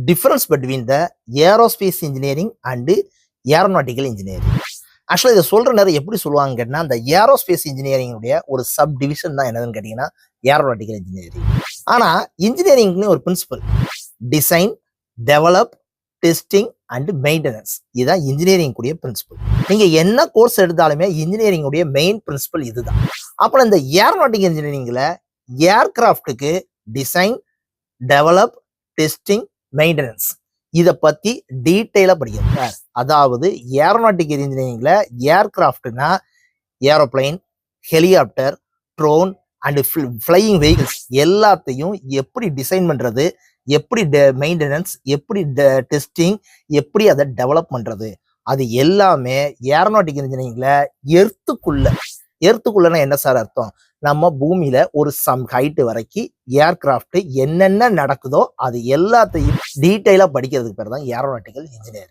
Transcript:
difference between the aerospace engineering and aeronautical engineering. ஆக்சுவலாக இதை சொல்கிற நேரம் எப்படி சொல்லுவாங்க கேட்டால், அந்த ஏரோஸ்பேஸ் இன்ஜினியரிங்குடைய ஒரு சப் டிவிஷன் தான் என்னதுன்னு கேட்டிங்கன்னா ஏரோநாட்டிக்கல் இன்ஜினியரிங். ஆனால் இன்ஜினியரிங்னு ஒரு principle design, develop, testing and maintenance. இதுதான் இன்ஜினியரிங் கூடிய பிரின்சிபல். நீங்கள் என்ன கோர்ஸ் எடுத்தாலுமே இன்ஜினியரிங்குடைய மெயின் பிரின்சிபல் இதுதான். அப்புறம் இந்த ஏரோநாட்டிக்கல் இன்ஜினியரிங்கில் ஏர்கிராஃப்டுக்கு டிசைன், டெவலப், டெஸ்டிங், மெயின்டெனன்ஸ் இதை பற்றி டீட்டெயிலாக படிக்கிறேன். அதாவது ஏரோநாட்டிக்கல் இன்ஜினியரிங்கில் ஏர்கிராஃப்ட்னா aeroplane, helicopter, drone and flying vehicles எல்லாத்தையும் எப்படி டிசைன் பண்ணுறது, எப்படி மெயின்டெனன்ஸ், எப்படி டெஸ்டிங், எப்படி அதை டெவலப் பண்ணுறது, அது எல்லாமே ஏரோநாட்டிக்கல் இன்ஜினியரிங்கில் எர்த்துக்குள்ளனா என்ன சார் அர்த்தம்? நம்ம பூமியில ஒரு சம் ஹைட்டு வரைக்கும் ஏர்கிராஃப்ட் என்னென்ன நடக்குதோ அது எல்லாத்தையும் டீட்டெயிலாக படிக்கிறதுக்கு பேர் தான் ஏரோநாட்டிக்கல் இன்ஜினியரிங்.